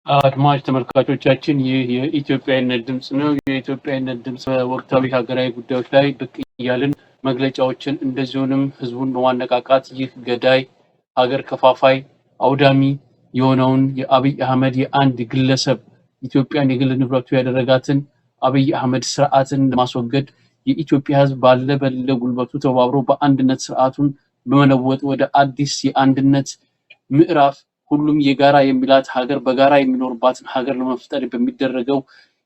አድማጭ ተመልካቾቻችን ይህ የኢትዮጵያዊነት ድምፅ ነው። የኢትዮጵያዊነት ድምፅ በወቅታዊ ሀገራዊ ጉዳዮች ላይ ብቅ እያልን መግለጫዎችን እንደዚሁንም ህዝቡን በማነቃቃት ይህ ገዳይ ሀገር ከፋፋይ አውዳሚ የሆነውን የአብይ አህመድ የአንድ ግለሰብ ኢትዮጵያን የግል ንብረቱ ያደረጋትን አብይ አህመድ ስርዓትን ለማስወገድ የኢትዮጵያ ህዝብ ባለ በሌለ ጉልበቱ ተባብሮ በአንድነት ስርዓቱን በመለወጥ ወደ አዲስ የአንድነት ምዕራፍ ሁሉም የጋራ የሚላት ሀገር በጋራ የሚኖርባትን ሀገር ለመፍጠር በሚደረገው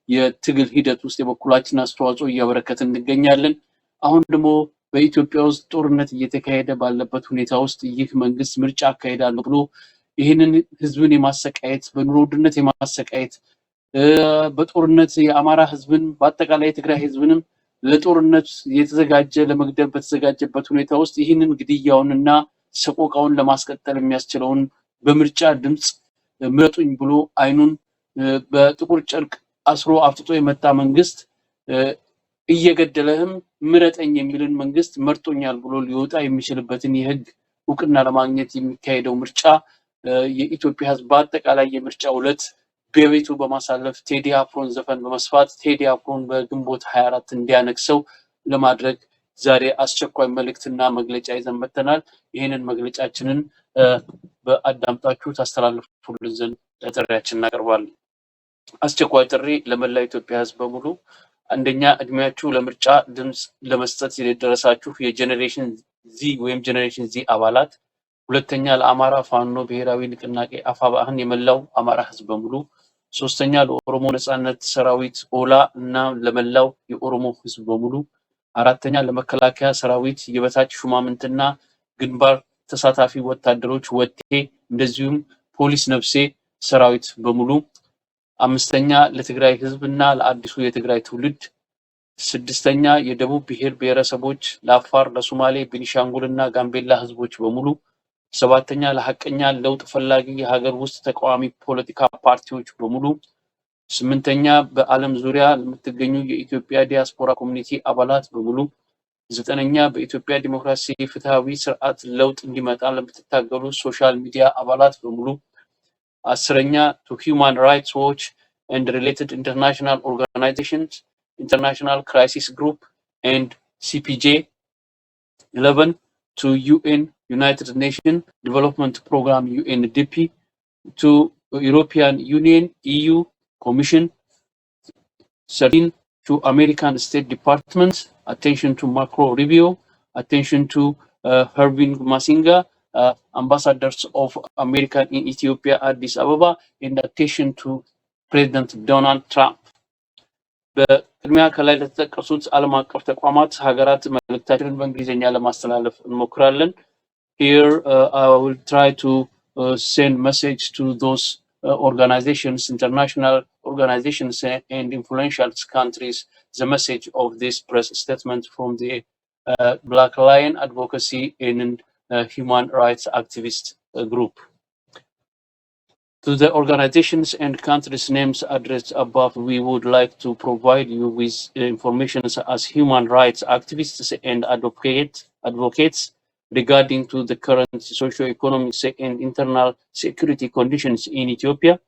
የትግል ሂደት ውስጥ የበኩላችን አስተዋጽኦ እያበረከትን እንገኛለን። አሁን ደግሞ በኢትዮጵያ ውስጥ ጦርነት እየተካሄደ ባለበት ሁኔታ ውስጥ ይህ መንግስት ምርጫ አካሄዳለሁ ብሎ ይህንን ህዝብን የማሰቃየት በኑሮ ውድነት የማሰቃየት በጦርነት የአማራ ህዝብን በአጠቃላይ የትግራይ ህዝብንም ለጦርነት የተዘጋጀ ለመግደል በተዘጋጀበት ሁኔታ ውስጥ ይህንን ግድያውንና ሰቆቃውን ለማስቀጠል የሚያስችለውን በምርጫ ድምፅ ምረጡኝ ብሎ አይኑን በጥቁር ጨርቅ አስሮ አፍጥጦ የመጣ መንግስት እየገደለህም ምረጠኝ የሚልን መንግስት መርጦኛል ብሎ ሊወጣ የሚችልበትን የህግ እውቅና ለማግኘት የሚካሄደው ምርጫ የኢትዮጵያ ህዝብ በአጠቃላይ የምርጫ ዕለት በቤቱ በማሳለፍ ቴዲ አፍሮን ዘፈን በመስፋት ቴዲ አፍሮን በግንቦት 24 እንዲያነግሰው ለማድረግ ዛሬ አስቸኳይ መልእክትና መግለጫ ይዘን መጥተናል። ይህንን መግለጫችንን በአዳምጣችሁ ታስተላልፉልን ዘንድ ጥሪያችንን እናቀርባለን። አስቸኳይ ጥሪ ለመላ ኢትዮጵያ ህዝብ በሙሉ። አንደኛ፣ እድሜያችሁ ለምርጫ ድምፅ ለመስጠት የደረሳችሁ የጄኔሬሽን ዚ ወይም ጄኔሬሽን ዚ አባላት። ሁለተኛ፣ ለአማራ ፋኖ ብሔራዊ ንቅናቄ አፋብኃን የመላው አማራ ህዝብ በሙሉ። ሶስተኛ፣ ለኦሮሞ ነጻነት ሰራዊት ኦላ እና ለመላው የኦሮሞ ህዝብ በሙሉ። አራተኛ፣ ለመከላከያ ሰራዊት የበታች ሹማምንትና ግንባር ተሳታፊ ወታደሮች ወቴ እንደዚሁም ፖሊስ ነፍሴ ሰራዊት በሙሉ። አምስተኛ፣ ለትግራይ ህዝብና ለአዲሱ የትግራይ ትውልድ። ስድስተኛ፣ የደቡብ ብሔር ብሔረሰቦች ለአፋር፣ ለሶማሌ፣ ቤኒሻንጉልና ጋምቤላ ህዝቦች በሙሉ። ሰባተኛ፣ ለሐቀኛ ለውጥ ፈላጊ የሀገር ውስጥ ተቃዋሚ ፖለቲካ ፓርቲዎች በሙሉ። ስምንተኛ፣ በዓለም ዙሪያ ለምትገኙ የኢትዮጵያ ዲያስፖራ ኮሚኒቲ አባላት በሙሉ። ዘጠነኛ፣ በኢትዮጵያ ዲሞክራሲ ፍትሃዊ ስርዓት ለውጥ እንዲመጣ ለምትታገሉ ሶሻል ሚዲያ አባላት በሙሉ። አስረኛ፣ to human rights watch and related international organizations, international crisis group and CPJ. 11, to UN, United Nations Development Program UNDP, to European Union EU Commission. 13, to American State Departments, attention to macro review, attention to Hervin Masinga, ambassadors of America in Ethiopia, Addis Ababa, and attention to President Donald Trump. በቅድሚያ ከላይ ለተጠቀሱት ዓለም አቀፍ ተቋማት ሀገራት መልእክታችንን በእንግሊዝኛ ለማስተላለፍ እንሞክራለን። Here I will try to send message to those organizations, international organizations and influential countries, the message of this press statement from the Black Lion Advocacy and human rights activist group. To the organizations and countries' names addressed above, we would like to provide you with information as human rights activists and advocates regarding to the current socio-economic and internal security conditions in Ethiopia,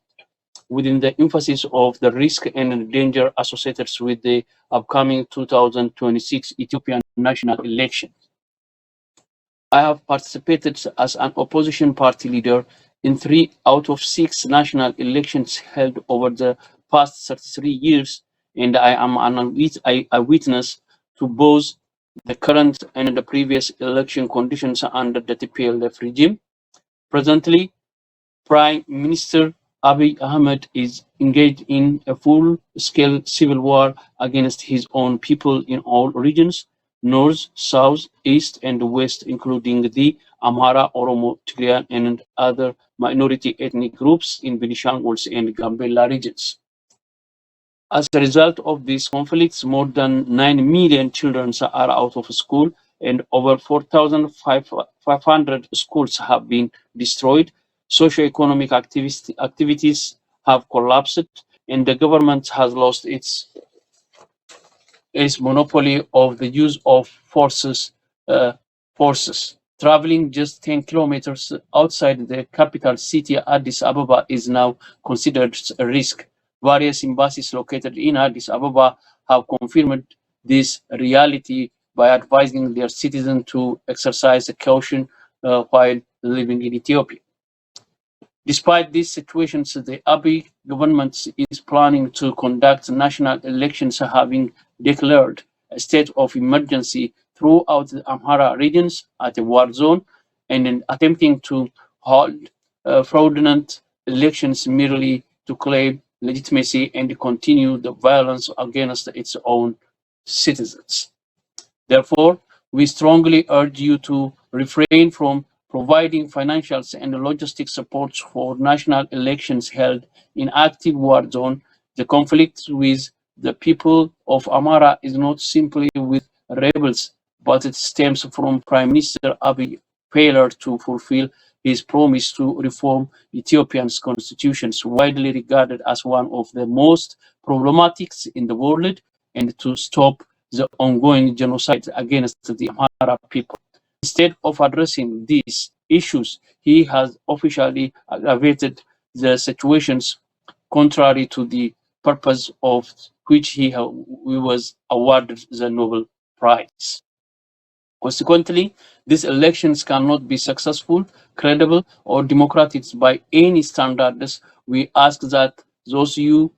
within the emphasis of the risk and danger associated with the upcoming 2026 Ethiopian national election. I have participated as an opposition party leader in 3 out of 6 national elections held over the past 33 years, and I am a witness to both the current and the previous election conditions under the TPLF regime. Presently, Prime Minister Abiy Ahmed is engaged in a full-scale civil war against his own people in all regions, north, south, east, and west, including the Amhara, Oromo, Tigrayan, and other minority ethnic groups in Benishangul and Gambela regions. As a result of these conflicts, more than 9 million children are out of school, and over 4,500 schools have been destroyed. Socio-economic activities have collapsed, and the government has lost its monopoly of the use of forces. traveling just 10 kilometers outside the capital city, Addis Ababa, is now considered a risk. Various embassies located in Addis Ababa have confirmed this reality by advising their citizens to exercise caution while living in Ethiopia. Despite these situations, the Abiy government is planning to conduct national elections, having declared a state of emergency throughout the Amhara regions at a war zone, and in attempting to hold fraudulent elections merely to claim legitimacy and continue the violence against its own citizens. Therefore, we strongly urge you to refrain from providing financial and logistic support for national elections held in active war zone. The conflict with the people of Amhara is not simply with rebels, but it stems from Prime Minister Abiy failure to fulfill his promise to reform Ethiopia's constitution, widely regarded as one of the most problematic in the world, and to stop the ongoing genocide against the Amhara people. Instead of addressing these issues, he has officially aggravated the situations, contrary to the purpose of which he was awarded the Nobel Prize. Consequently, these elections cannot be successful, credible, or democratic by any standards. We ask that those you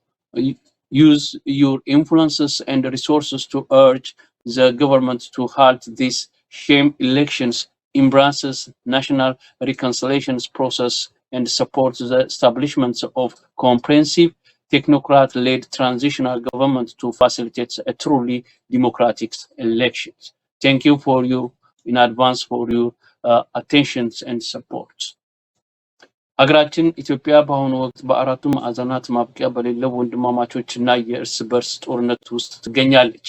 use your influences and resources to urge the government to halt these sham elections, embraces national reconciliation process, and supports the establishment of comprehensive technocrat-led transitional government to facilitate a truly democratic elections. Thank you for you in advance for your attention and support. ሀገራችን ኢትዮጵያ በአሁኑ ወቅት በአራቱ ማዕዘናት ማብቂያ በሌለው ወንድማማቾችና የእርስ በርስ ጦርነት ውስጥ ትገኛለች።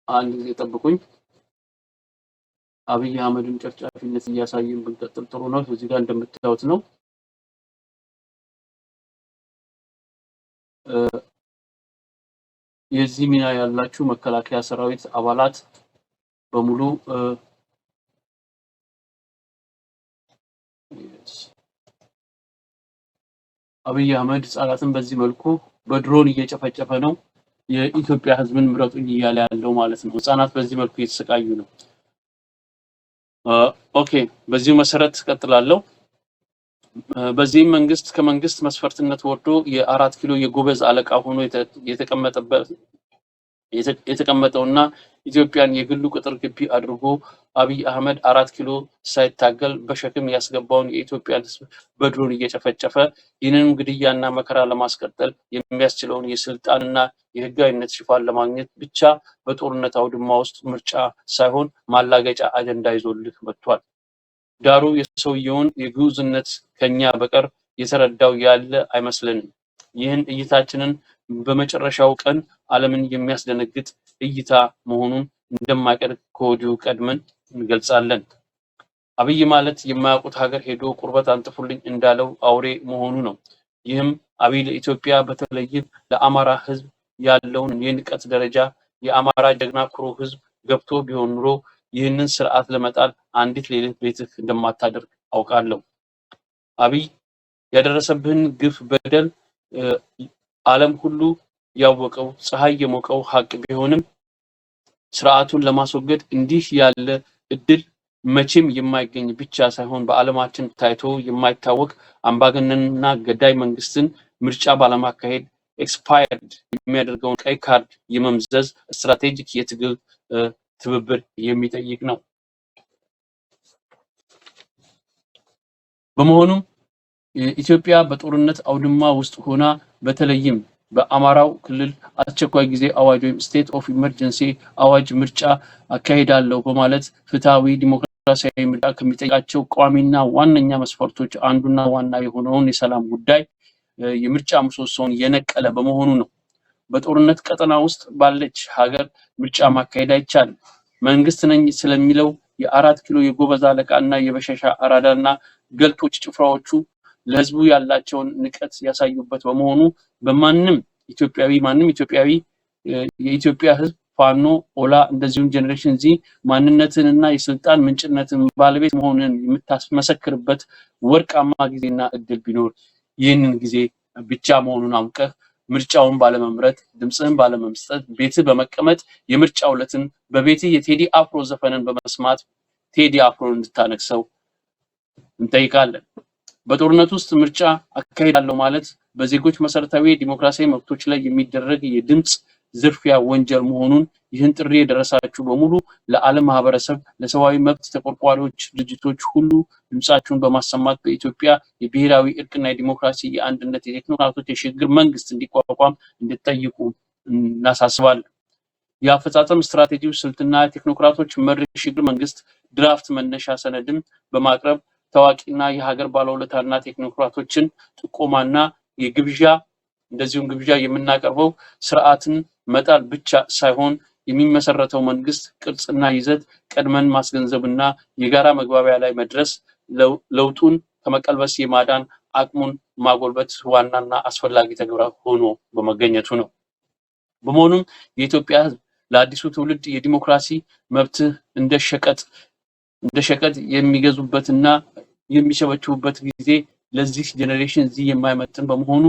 አንድ ጊዜ ጠብቁኝ። አብይ አህመድን ጨፍጫፊነት እያሳየን ብንቀጥል ጥሩ ነው። እዚህ ጋር እንደምታዩት ነው። የዚህ ሚና ያላችሁ መከላከያ ሰራዊት አባላት በሙሉ አብይ አህመድ ህጻናትን በዚህ መልኩ በድሮን እየጨፈጨፈ ነው። የኢትዮጵያ ህዝብን ምረጡኝ እያለ ያለው ማለት ነው። ህጻናት በዚህ መልኩ እየተሰቃዩ ነው። ኦኬ፣ በዚህ መሰረት ቀጥላለሁ። በዚህ መንግስት ከመንግስት መስፈርትነት ወርዶ የ4 ኪሎ የጎበዝ አለቃ ሆኖ የተቀመጠውና ኢትዮጵያን የግሉ ቅጥር ግቢ አድርጎ አብይ አህመድ 4 ኪሎ ሳይታገል በሸክም ያስገባውን የኢትዮጵያን ህዝብ በድሮን እየጨፈጨፈ ይህንን ግድያና መከራ ለማስቀጠል የሚያስችለውን የስልጣንና የህጋዊነት ሽፋን ለማግኘት ብቻ በጦርነት አውድማ ውስጥ ምርጫ ሳይሆን ማላገጫ አጀንዳ ይዞልህ መጥቷል። ዳሩ የሰውየውን የግዑዝነት ከኛ በቀር የተረዳው ያለ አይመስልንም። ይህን እይታችንን በመጨረሻው ቀን ዓለምን የሚያስደነግጥ እይታ መሆኑን እንደማይቀር ከወዲሁ ቀድመን እንገልጻለን። አብይ ማለት የማያውቁት ሀገር ሄዶ ቁርበት አንጥፉልኝ እንዳለው አውሬ መሆኑ ነው። ይህም አብይ ለኢትዮጵያ በተለይም ለአማራ ህዝብ ያለውን የንቀት ደረጃ የአማራ ጀግና ኩሩ ህዝብ ገብቶ ቢሆን ኑሮ ይህንን ስርዓት ለመጣል አንዲት ሌሊት ቤትህ እንደማታደርግ አውቃለሁ። አብይ ያደረሰብህን ግፍ በደል ዓለም ሁሉ ያወቀው ፀሐይ የሞቀው ሀቅ ቢሆንም ስርዓቱን ለማስወገድ እንዲህ ያለ እድል መቼም የማይገኝ ብቻ ሳይሆን በዓለማችን ታይቶ የማይታወቅ አምባገነንና ገዳይ መንግስትን ምርጫ ባለማካሄድ ኤክስፓየርድ የሚያደርገውን ቀይ ካርድ የመምዘዝ ስትራቴጂክ የትግል ትብብር የሚጠይቅ ነው። በመሆኑም ኢትዮጵያ በጦርነት አውድማ ውስጥ ሆና በተለይም በአማራው ክልል አስቸኳይ ጊዜ አዋጅ ወይም ስቴት ኦፍ ኢመርጀንሲ አዋጅ ምርጫ አካሂዳለሁ በማለት ፍትሃዊ ዲሞክራሲያዊ ምርጫ ከሚጠይቃቸው ቋሚና ዋነኛ መስፈርቶች አንዱና ዋና የሆነውን የሰላም ጉዳይ የምርጫ ምሰሶውን የነቀለ በመሆኑ ነው። በጦርነት ቀጠና ውስጥ ባለች ሀገር ምርጫ ማካሄድ አይቻልም። መንግስት ነኝ ስለሚለው የ4 ኪሎ የጎበዝ አለቃና የበሸሻ አራዳና ገልጦች ጭፍራዎቹ ለህዝቡ ያላቸውን ንቀት ያሳዩበት በመሆኑ ማንም ኢትዮጵያዊ የኢትዮጵያ ህዝብ ፋኖ ኦላ እንደዚሁም ጄኔሬሽን ዚ ማንነትንና የስልጣን ምንጭነትን ባለቤት መሆንን የምታስመሰክርበት ወርቃማ ጊዜና እድል ቢኖር ይህንን ጊዜ ብቻ መሆኑን አውቀህ ምርጫውን ባለመምረጥ ድምጽህን ባለመምሰጥ ቤትህ በመቀመጥ የምርጫው ዕለትን በቤትህ የቴዲ አፍሮ ዘፈንን በመስማት ቴዲ አፍሮን እንድታነክሰው እንጠይቃለን። በጦርነት ውስጥ ምርጫ አካሄዳለሁ ማለት በዜጎች መሰረታዊ ዲሞክራሲያዊ መብቶች ላይ የሚደረግ የድምጽ ዝርፊያ ወንጀል መሆኑን ይህን ጥሪ የደረሳችሁ በሙሉ ለዓለም ማህበረሰብ ለሰብአዊ መብት ተቆርቋሪዎች ድርጅቶች ሁሉ ድምጻችሁን በማሰማት በኢትዮጵያ የብሔራዊ እርቅና የዲሞክራሲ የአንድነት የቴክኖክራቶች የሽግግር መንግስት እንዲቋቋም እንድትጠይቁ እናሳስባለን። የአፈጻጸም ስትራቴጂው ስልትና ቴክኖክራቶች መር የሽግግር መንግስት ድራፍት መነሻ ሰነድም በማቅረብ ታዋቂና የሀገር ባለውለታና ቴክኖክራቶችን ጥቆማና የግብዣ እንደዚሁም ግብዣ የምናቀርበው ስርዓትን መጣል ብቻ ሳይሆን የሚመሰረተው መንግስት ቅርጽና ይዘት ቀድመን ማስገንዘብና የጋራ መግባቢያ ላይ መድረስ ለውጡን ከመቀልበስ የማዳን አቅሙን ማጎልበት ዋናና አስፈላጊ ተግባር ሆኖ በመገኘቱ ነው። በመሆኑም የኢትዮጵያ ህዝብ ለአዲሱ ትውልድ የዲሞክራሲ መብት እንደሸቀጥ የሚገዙበትና የሚሸበችቡበት ጊዜ ለዚህ ጄኔሬሽን ዚ የማይመጥን በመሆኑ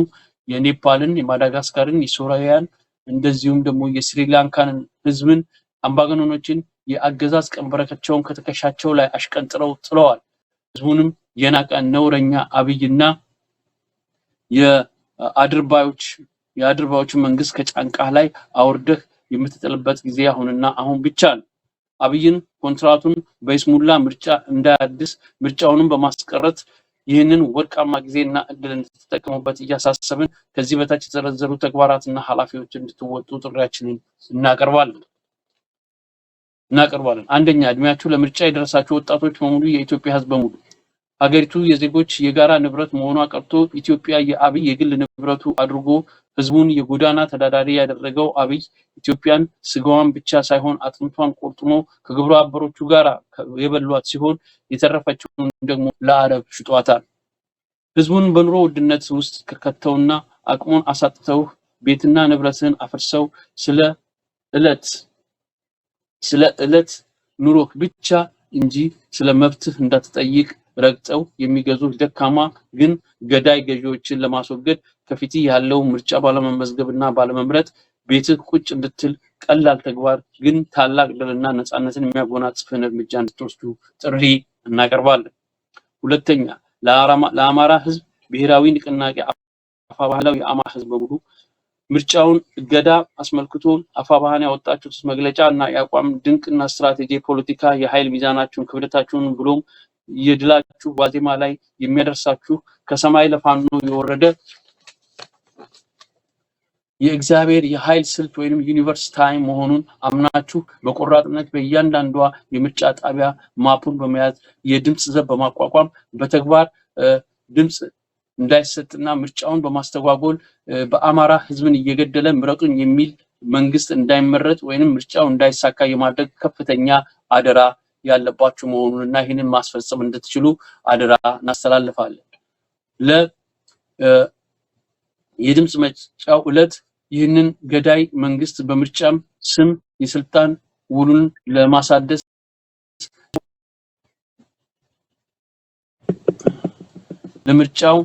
የኔፓልን፣ የማዳጋስካርን፣ የሶሪያን እንደዚሁም ደግሞ የስሪላንካን ህዝብን አምባገነኖችን የአገዛዝ ቀንበረከቸውን ከተከሻቸው ላይ አሽቀንጥረው ጥለዋል። ህዝቡንም የናቀ ነውረኛ አብይና የአድርባዮች መንግስት ከጫንቃ ላይ አውርደህ የምትጥልበት ጊዜ አሁንና አሁን ብቻ ነው። አብይን ኮንትራቱን በይስሙላ ምርጫ እንዳያድስ ምርጫውንም በማስቀረት ይህንን ወርቃማ ጊዜና እድል እንድትጠቀሙበት እያሳሰብን ከዚህ በታች የተዘረዘሩ ተግባራትና ኃላፊዎች እንድትወጡ ጥሪያችንን እናቀርባለን። አንደኛ፣ እድሜያችሁ ለምርጫ የደረሳችሁ ወጣቶች በሙሉ የኢትዮጵያ ህዝብ በሙሉ ሀገሪቱ የዜጎች የጋራ ንብረት መሆኗ ቀርቶ ኢትዮጵያ የአብይ የግል ንብረቱ አድርጎ ህዝቡን የጎዳና ተዳዳሪ ያደረገው አብይ ኢትዮጵያን ስጋዋን ብቻ ሳይሆን አጥንቷን ቆርጥሞ ከግብረ አበሮቹ ጋር የበሏት ሲሆን የተረፈችውን ደግሞ ለአረብ ሽጧታል። ህዝቡን በኑሮ ውድነት ውስጥ ከተውና አቅሙን አሳጥተው ቤትና ንብረትን አፈርሰው ስለ ዕለት ኑሮክ ብቻ እንጂ ስለ መብትህ እንዳትጠይቅ ረግጠው የሚገዙ ደካማ ግን ገዳይ ገዢዎችን ለማስወገድ ከፊት ያለው ምርጫ ባለመመዝገብና ባለመምረጥ ቤትህ ቁጭ እንድትል ቀላል ተግባር ግን ታላቅ ድልና ነፃነትን የሚያጎናጽፍን እርምጃ እንድትወስዱ ጥሪ እናቀርባለን። ሁለተኛ፣ ለአማራ ህዝብ ብሔራዊ ንቅናቄ አፋባህላዊ የአማራ ህዝብ በሙሉ ምርጫውን እገዳ አስመልክቶ አፋባህን ያወጣችሁት መግለጫ እና የአቋም ድንቅና ስትራቴጂ ፖለቲካ የኃይል ሚዛናችሁን ክብደታችሁን ብሎም የድላችሁ ዋዜማ ላይ የሚያደርሳችሁ ከሰማይ ለፋኖ የወረደ የእግዚአብሔር የኃይል ስልት ወይንም ዩኒቨርስ ታይም መሆኑን አምናችሁ በቆራጥነት በእያንዳንዷ የምርጫ ጣቢያ ማፑን በመያዝ የድምጽ ዘብ በማቋቋም በተግባር ድምጽ እንዳይሰጥና ምርጫውን በማስተጓጎል በአማራ ህዝብን እየገደለ ምረጡኝ የሚል መንግስት እንዳይመረጥ ወይንም ምርጫው እንዳይሳካ የማድረግ ከፍተኛ አደራ ያለባችሁ መሆኑንና ይህንን ማስፈጸም እንድትችሉ አደራ እናስተላልፋለን። የድምጽ መስጫው ዕለት ይህንን ገዳይ መንግስት በምርጫም ስም የስልጣን ውሉን ለማሳደስ ለምርጫው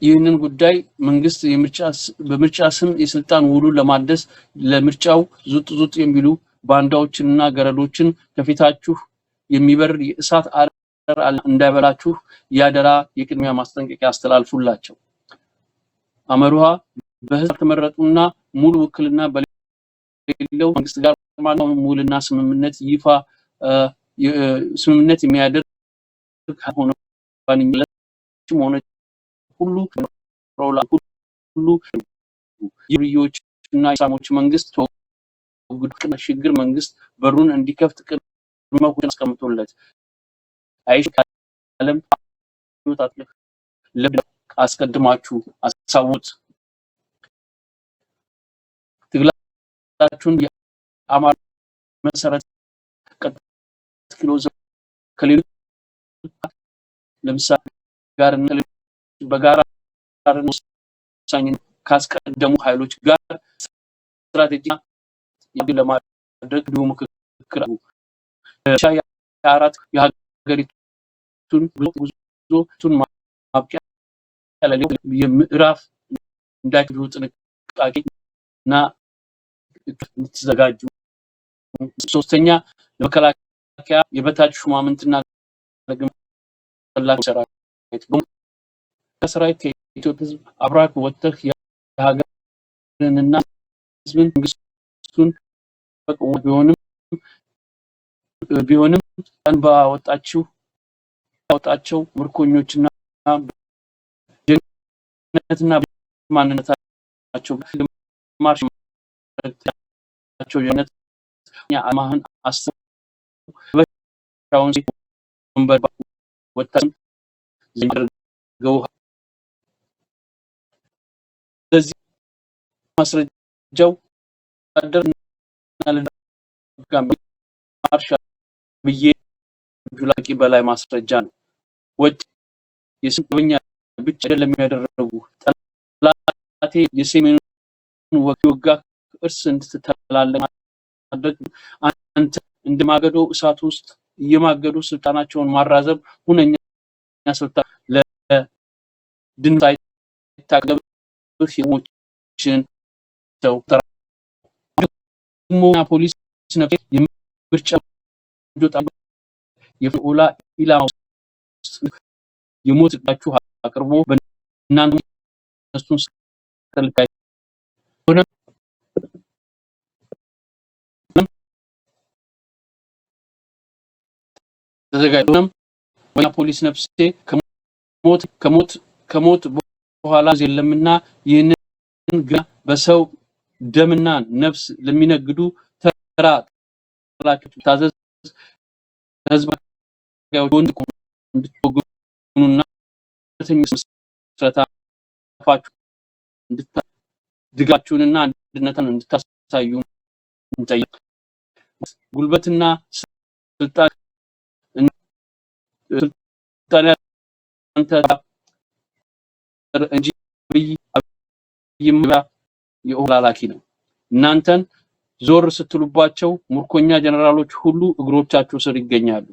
ይህንን ጉዳይ መንግስት በምርጫ ስም የስልጣን ውሉን ለማደስ ለምርጫው ዙጥ የሚሉ ባንዳዎችንና ገረዶችን ከፊታችሁ የሚበር የእሳት አረር እንዳይበላችሁ ያደራ የቅድሚያ ማስጠንቀቂያ አስተላልፉላቸው። አመሩሃ በህዝብ ተመረጡና ሙሉ ውክልና በሌለው መንግስት ጋር ማንኛውም ውልና ስምምነት ይፋ ስምምነት የሚያደርግ ሆነ ባንኛውም ሆነ ሁሉ የብዮችና የሳሞች መንግስት ጉድቅና ሽግግር መንግስት በሩን እንዲከፍት ቅድመ ሁኔታ አስቀምጦለት አይሽካለም ታጥልፍ ለብ አስቀድማችሁ አሳውት ትግላችሁን የአማራ መሰረት ኪሎ ከሌሎች ለምሳሌ ጋር በጋራ ወሳኝነት ካስቀደሙ ኃይሎች ጋር ስትራቴጂ ለማድረግ ምክክር ሻያ 4 የሀገሪቱን ጉዞቱን ማብቂያ የምዕራፍ እንዳይደሉ ጥንቃቄና እንድትዘጋጁ። ሶስተኛ ለመከላከያ የበታች ሹማምንትና ለግንባታ ሰራዊት ከኢትዮጵያ ሕዝብ አብራክ ወጥተህ የሀገርንና ሕዝብን መንግስቱን ቢሆንም እንባ ወጣቸው ምርኮኞችና ጀነትና ማንነታቸው ማርሽ ጀነት አማህን አስተዋውን ወንበር ወጣን ዘንድገው ለዚህ ማስረጃው አደረና ማርሻ ብዬ ጁላቂ በላይ ማስረጃ ነው። ወጭ የስምኛ ብቻ አይደለም ያደረጉ ጠላቴ የሰሜኑን ወጋ እርስ እንድትተላለቅ ማድረግ አንተ እንደማገዶ እሳት ውስጥ እየማገዱ ስልጣናቸውን ማራዘብ ሁነኛ ስልጣን ለድንጋይ ታገብ ሲሞችን ተው ተራሞና ፖሊስ ነፍስ የምርጫ ጆታ የፎላ ኢላማ የሞትባችሁ አቅርቦ በእናንተ እሱን ተልካይ ሆነ ተዘጋጅተም ወና ፖሊስ ነፍሴ ከሞት በኋላ የለምና ይህንን ግን በሰው ደምና ነፍስ ለሚነግዱ ተራ ጥላችሁ ታዘዝ ህዝብ ወንድ እንድትወጉኑና ተኝስራታፋችሁ ድጋችሁንና አንድነትን እንድታሳዩ እንጠይቅ። ጉልበትና ስልጣን አንተ እንጂ የኦላላኪ ነው። እናንተን ዞር ስትሉባቸው ሙርኮኛ ጀነራሎች ሁሉ እግሮቻችሁ ስር ይገኛሉ።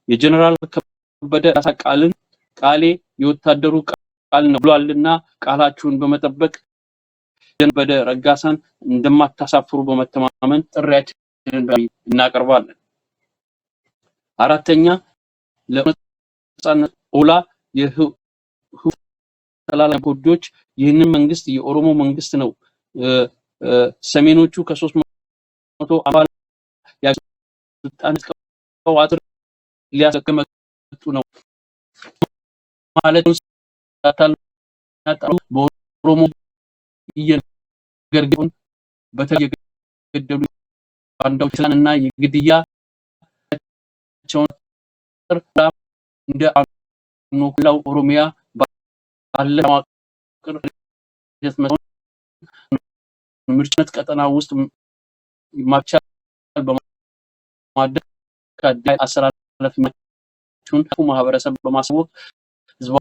የጀነራል ከበደ ቃሌ የወታደሩ ቃል ነው ብሏልና ቃላችሁን በመጠበቅ ከበደ ረጋሳን እንደማታሳፍሩ በመተማመን ጥሪያችንን እናቀርባለን። አራተኛ ለነጻነት ኦላ ተላላኪ ኮዶች ይህንን መንግስት የኦሮሞ መንግስት ነው ሰሜኖቹ ከ300 አባል ያስልጣን ተዋጥር ሊያስቀመጡ ነው ማለት ነው። በኦሮሞ ይየገርግን በተየገደሉ ባንዳዎችና የግድያ እንደ ኖክላው ኦሮሚያ ባለ ማቅር ምርጫት ቀጠና ውስጥ ማቻል በማድረግ ከዳይ አሰራለፊያችሁን ማህበረሰብ በማሳወቅ ህዝቡ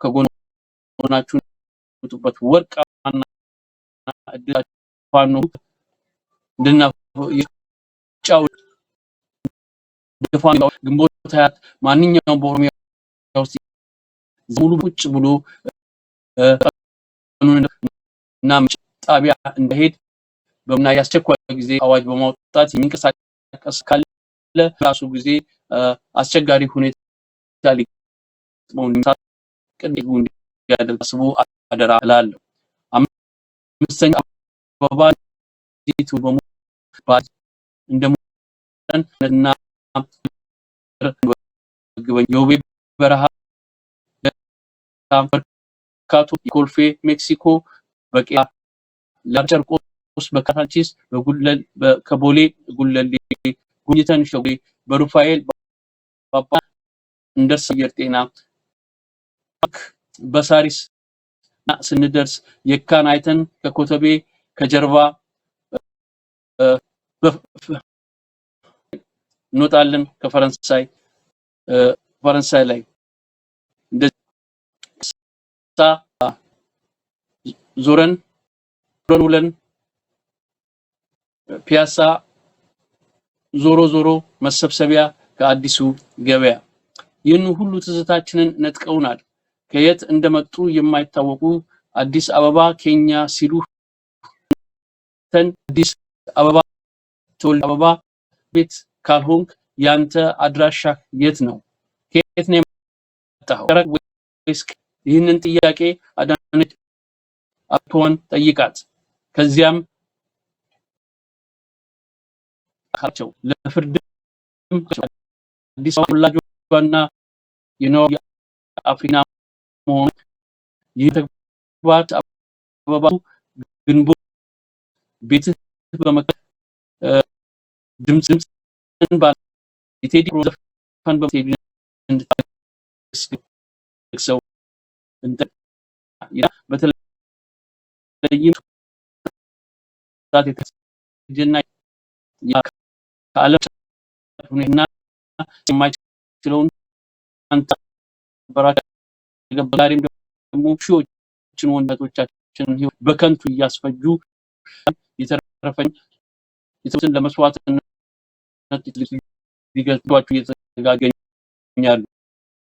ከጎናችሁ ወጡበት ወርቃና እድላፋኑ እንደና ይጫው ደፋን ግንቦት ታያት ማንኛውም በኦሮሚያ ውስጥ ሙሉ ቁጭ ብሎ እና ጣቢያ እንደሄድ በእና ያስቸኳይ ጊዜ አዋጅ በማውጣት የሚንቀሳቀስ ካለ ራሱ ጊዜ አስቸጋሪ ሁኔታ ሊሞንታ ቅድጉ እንዲያደርጉ አደራ እላለሁ። አምስተኛ አበባ ዲቱ በሙሉ እንደሞና የውቤ በረሃ ካቶ ኮልፌ ሜክሲኮ በቂያ ለጨርቆስ በካታንቺስ በጉለል ከቦሌ ጉለሌ ጉኝተን ሸጎ በሩፋኤል ባባ እንደርስ የርጤና በሳሪስ ስንደርስ የካን አይተን ከኮተቤ ከጀርባ እንወጣለን። ከፈረንሳይ ላይ እንደዛ ዞረን ውለን ፒያሳ ዞሮ መሰብሰቢያ ከአዲሱ ገበያ ይህን ሁሉ ትዝታችንን ነጥቀውናል። ከየት እንደመጡ የማይታወቁ አዲስ አበባ ኬኛ ሲሉ አዲስ አበባ ተወልደ አበባ ቤት ካልሆንክ ያንተ አድራሻ የት ነው? ከየት ነው የመጣኸው? ይህንን ጥያቄ አዳነች አቶን ጠይቃት። ከዚያም ካቸው ለፍርድም አዲስ ወላጆቿና የአፍሪካ መሆኑ የተግባት አበባው ግንቦት ቤትህ በመከ ድምጽን ባለ የቴዲ ዘፈን በቴዲ እንድታስገሰው እንደ ያ በተለይም ታት የተጀና ከዓለም ሁኔታና የማይችለውን አንተ በራካ ገባሪም ደግሞ ሺዎችን ወንዶቻችን በከንቱ እያስፈጁ የተረፈኝ የተወሰነ ለመስዋዕትነት ሊገልጧቸው እየተዘጋጀኛሉ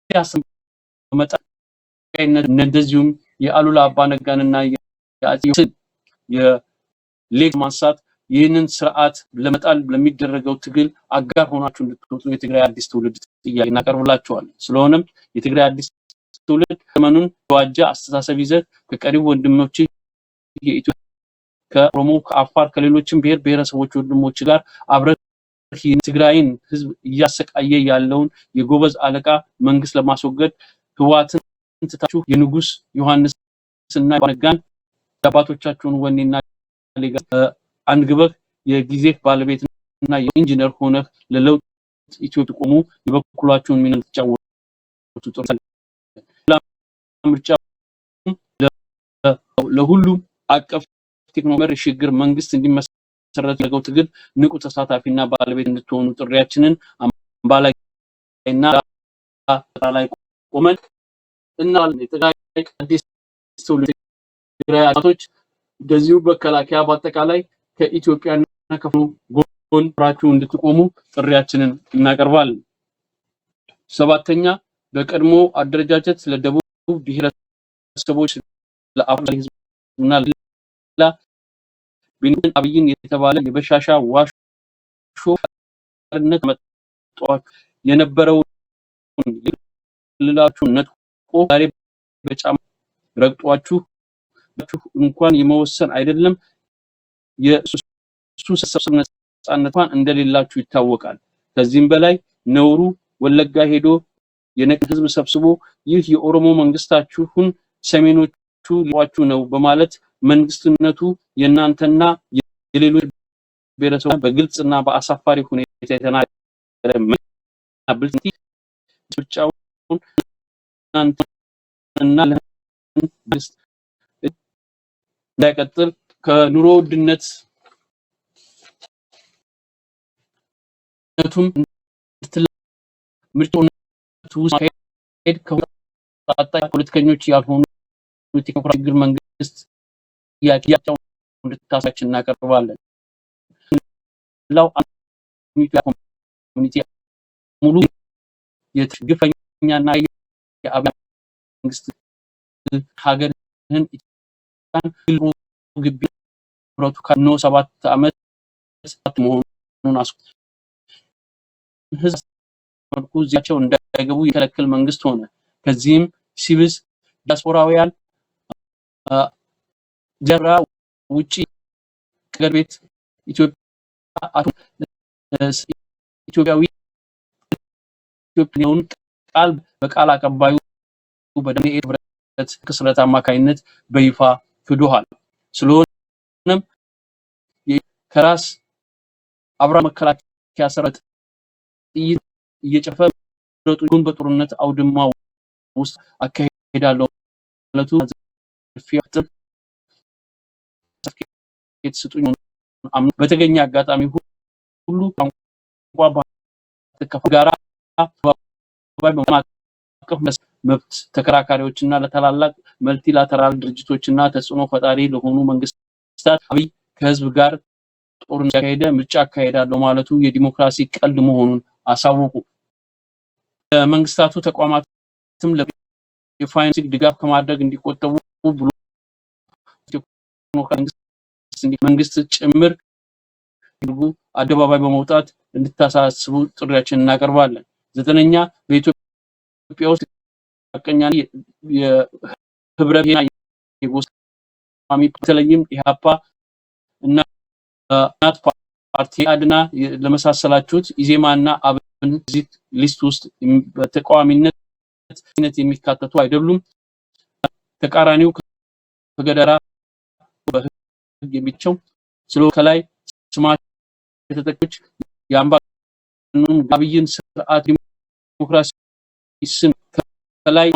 ያስም በመጣይነት እንደዚሁም የአሉላ አባነጋንና የአጼውን የሌግ ማንሳት ይህንን ስርዓት ለመጣል ለሚደረገው ትግል አጋር ሆናችሁ እንድትወጡ የትግራይ አዲስ ትውልድ ጥያቄ እናቀርብላችኋለን። ስለሆነም የትግራይ አዲስ ትውልድ ዘመኑን የዋጀ አስተሳሰብ ይዘህ ከቀሪው ወንድሞች የኢትዮጵያ ከኦሮሞ ከአፋር ከሌሎችም ብሔር ብሔረሰቦች ወንድሞች ጋር አብረህ ትግራይን ህዝብ እያሰቃየ ያለውን የጎበዝ አለቃ መንግስት ለማስወገድ ህዋትን ትታችሁ የንጉስ ዮሐንስና ነጋን አባቶቻችሁን ወኔና ሌጋ አንግበህ የጊዜ ባለቤትና የኢንጂነር ሆነህ ለለውጥ ኢትዮጵያ ቆሙ የበኩላችሁን ሚና ተጫወቱ። ምርጫ ለሁሉም አቀፍ ቴክኖሎጂ ሽግግር መንግስት እንዲመሰረት ያደረገው ትግል ንቁ ተሳታፊና ባለቤት እንድትሆኑ ጥሪያችንን አምባላይና ላይ ቆመን እና የትግራይ አዲስ ትውልድ ትግራይ አባቶች እንደዚሁ በከላከያ በአጠቃላይ ከኢትዮጵያና ከፍኑ ጎን ብራችሁ እንድትቆሙ ጥሪያችንን እናቀርባለን። ሰባተኛ በቀድሞ አደረጃጀት ለደቡብ ብሔረሰቦች ለአፍሪካ ህዝብና ቢንያሚን አብይን የተባለ የበሻሻ ዋሾ ነት መጣው የነበረው ልላችሁ ነጥቆ ዛሬ በጫማ ረግጧችሁ እንኳን የመወሰን አይደለም የሱ ሰብሰብ ነፃነቷን እንደሌላችሁ ይታወቃል። ከዚህም በላይ ነውሩ ወለጋ ሄዶ የነቅ ህዝብ ሰብስቦ ይህ የኦሮሞ መንግስታችሁን ሰሜኖቹ ሊዋችሁ ነው በማለት መንግስትነቱ የናንተና የሌሎች ብሔረሰቦች በግልጽና በአሳፋሪ ሁኔታ የተናገረ ብልጽቲ ብቻውን እናንተና ለህዝብ እንዳይቀጥል ከኑሮ ውድነት ነቱም ምርጫነቱ ሄድ ከወጣጣ ፖለቲከኞች ያልሆኑ ቴክኖክራቲክ መንግስት ያቂያቸው እንድታሳች እናቀርባለን። ላው ኮሚኒቲ ሙሉ የትግፈኛና የአብይ መንግስት ሀገርን ግቢ ብረቱ ከኖ 7 አመት መሆኑን ህዝብ መልኩ እዚያቸው እንዳይገቡ የከለከለ መንግስት ሆነ። ከዚህም ሲብስ ዲያስፖራውያን ጀራ ውጪ ከገር ቤት ኢትዮጵያዊ ኢትዮጵያውን ቃል በቃል አቀባዩ በዳንኤል ብረት ክስረት አማካይነት በይፋ ክዶሃል። ስለሆነም ከራስ አብራ መከላከያ ሰራዊት እየጨፈረ በጦርነት አውድማው ውስጥ አካሄዳለሁ ማለቱ ፊያጥር የተሰጡኝ በተገኘ አጋጣሚ ሁሉ ቋንቋ ጋራ በማቀፍ መብት ተከራካሪዎችና ለታላላቅ መልቲላተራል ድርጅቶችና ተጽዕኖ ፈጣሪ ለሆኑ መንግስታት አብይ ከህዝብ ጋር ጦርነት ያካሄደ ምርጫ አካሄዳለሁ ማለቱ የዲሞክራሲ ቀልድ መሆኑን አሳወቁ። መንግስታቱ ተቋማትም የፋይናንስ ድጋፍ ከማድረግ እንዲቆጠቡ ብሎ መንግስት ጭምር አደባባይ በመውጣት እንድታሳስቡ ጥሪያችንን እናቀርባለን። ዘጠነኛ በኢትዮጵያ ውስጥ ሐቀኛ የህብረትና የጎሳሚ በተለይም ኢህአፓ እና እናት ፓርቲ አድና ለመሳሰላችሁት ኢዜማና አብን እዚህ ሊስት ውስጥ በተቃዋሚነት የሚካተቱ አይደሉም። ተቃራኒው ከገደራ በህግ የሚቸው ስለሆነ ከላይ ስማቸው የተጠቀሱት የአምባገነኑን አብይን ስርዓት ዲሞክራሲ ስም ከላይ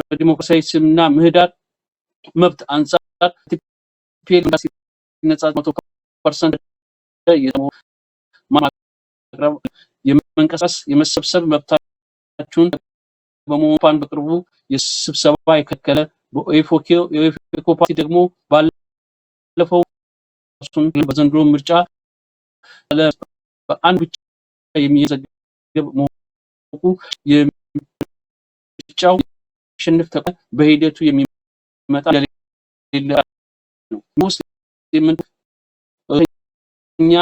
በዲሞክራሲያዊ ስምና ምህዳር መብት አንፃር ፒኤልሲ ነጻ 100% የመንቀሳቀስ የመሰብሰብ መብታችሁን በመሆን በቅርቡ የስብሰባ የከለከለ በኦኤፎኮ ፓርቲ ደግሞ ባለፈው በዘንድሮ ምርጫ በአንድ ብቻ የሚዘገብ መሆኑ የምርጫው ሽንፍ ተቋም በሂደቱ የሚመጣ ለሌላ ነው። ሙስሊም እኛ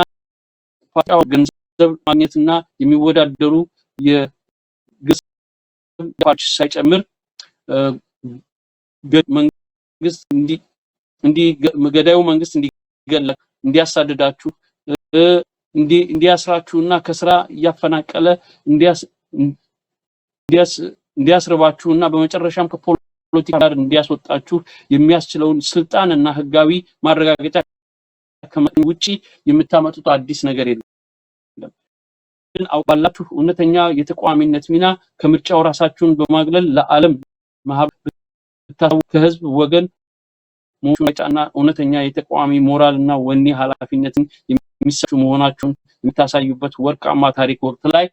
ፓርቲው ገንዘብ ማግኘትና የሚወዳደሩ የግለሰብ ፓርቲ ሳይጨምር መንግስት ገዳዩ መንግስት እንዲገላ እንዲያሳድዳችሁ እንዲያስራችሁና ከስራ እያፈናቀለ እንዲያስርባችሁና በመጨረሻም ከፖለቲካ ጋር እንዲያስወጣችሁ የሚያስችለውን ስልጣንና ህጋዊ ማረጋገጫ ከመጠን ውጪ የምታመጡት አዲስ ነገር የለም። ግን ባላችሁ እውነተኛ የተቋሚነት ሚና ከምርጫው ራሳችሁን በማግለል ለዓለም ማህበረሰብ ከህዝብ ወገን ሞራልና እውነተኛ የተቋሚ ሞራልና ወኔ ኃላፊነትን የሚሰጡ መሆናችሁን የምታሳዩበት ወርቃማ ታሪክ ወቅት ላይ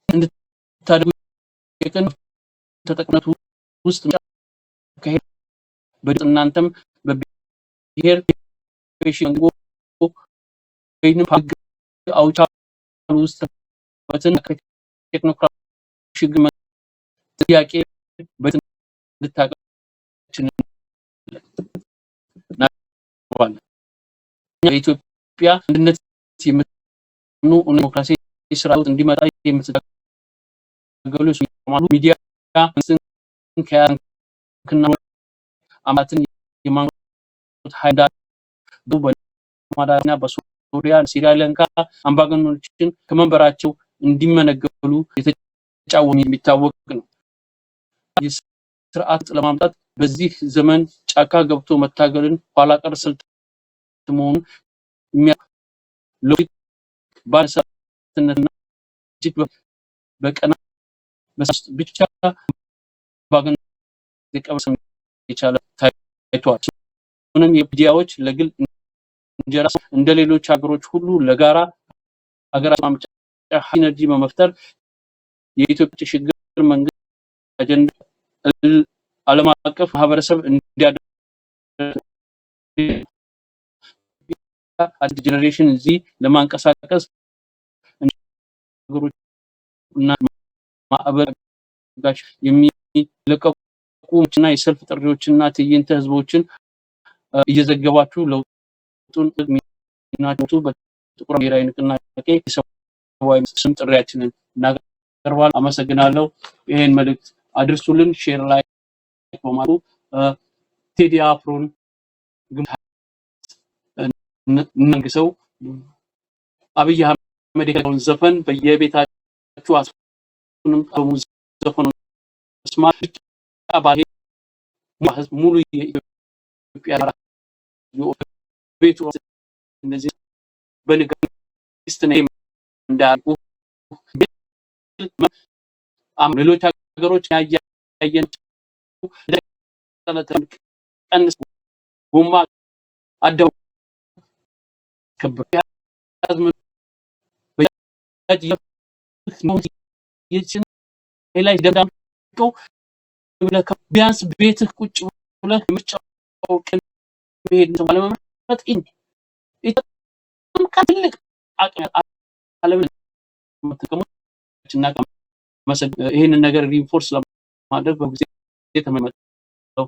እንድታደርጉ የቀን ተጠቅመቱ ውስጥ ከሄድ በእናንተም በብሔር ፔሽንጎ ወይንም ህግ አውጪ ውስጥ በትን ቴክኖክራሲ ሽግግር ጥያቄ የኢትዮጵያ አንድነት የምትኑ ዲሞክራሲ ስርዓት እንዲመጣ የምትታገሉ ሚዲያ ከያንክና አማትን የማንቆት ሃይዳ በማዳና በሱሪያ ሲሪያለንካ አምባገነኖችን ከመንበራቸው እንዲመነገሉ የተጫወቱ የሚታወቅ ነው። ስርዓት ለማምጣት በዚህ ዘመን ጫካ ገብቶ መታገልን ኋላ ቀር ስልት መሆኑን ሎጂክ ባለሰብነትና እጅግ በቀና ብቻ ባገን የቀበሰም የቻለ ታይቷል። ምንም የሚዲያዎች ለግል እንጀራ እንደሌሎች ሀገሮች ሁሉ ለጋራ ሀገራት ማምጫ ኢነርጂ በመፍጠር የኢትዮጵያ ሽግግር መንግስት አጀንዳ ዓለም አቀፍ ማህበረሰብ እንዲያደርግ አዲስ ጄኔሬሽን እዚህ ለማንቀሳቀስ እና ማዕበል ጋሽ የሚለቀቁና የሰልፍ ጥሪዎችና ትዕይንተ ህዝቦችን እየዘገባችሁ ለውጡን ሚናችሁ በጥቁር ብሔራዊ ንቅናቄ የሰብአዊ ስም ጥሪያችንን እናቀርባለን። አመሰግናለሁ። ይሄን መልእክት አድርሱልን። ሼር ላይ ቆማሩ ቴዲ አፍሮን እንንግሰው አብይ አህመድ የከውን ዘፈን በየቤታችሁ አስፉንም ዘፈኑ ስማርት አባሄ ሙሉ የኢትዮጵያ ቤቱ እነዚህ በንግስት ነው እንዳልኩ ሌሎች ሀገሮች ያያየን ቀንስ ጎማ አደው ከበያ ነው የችን ላይ ደምዳምቀው ቢያንስ ቤትህ ቁጭ ብለህ ምርጫው ቀን መሄድ ነው ባለመምረጥ ትልቅ አቅም ዓለም ተቀምጦችና ይሄንን ነገር ሪንፎርስ ለማድረግ በጊዜ ተመመጠው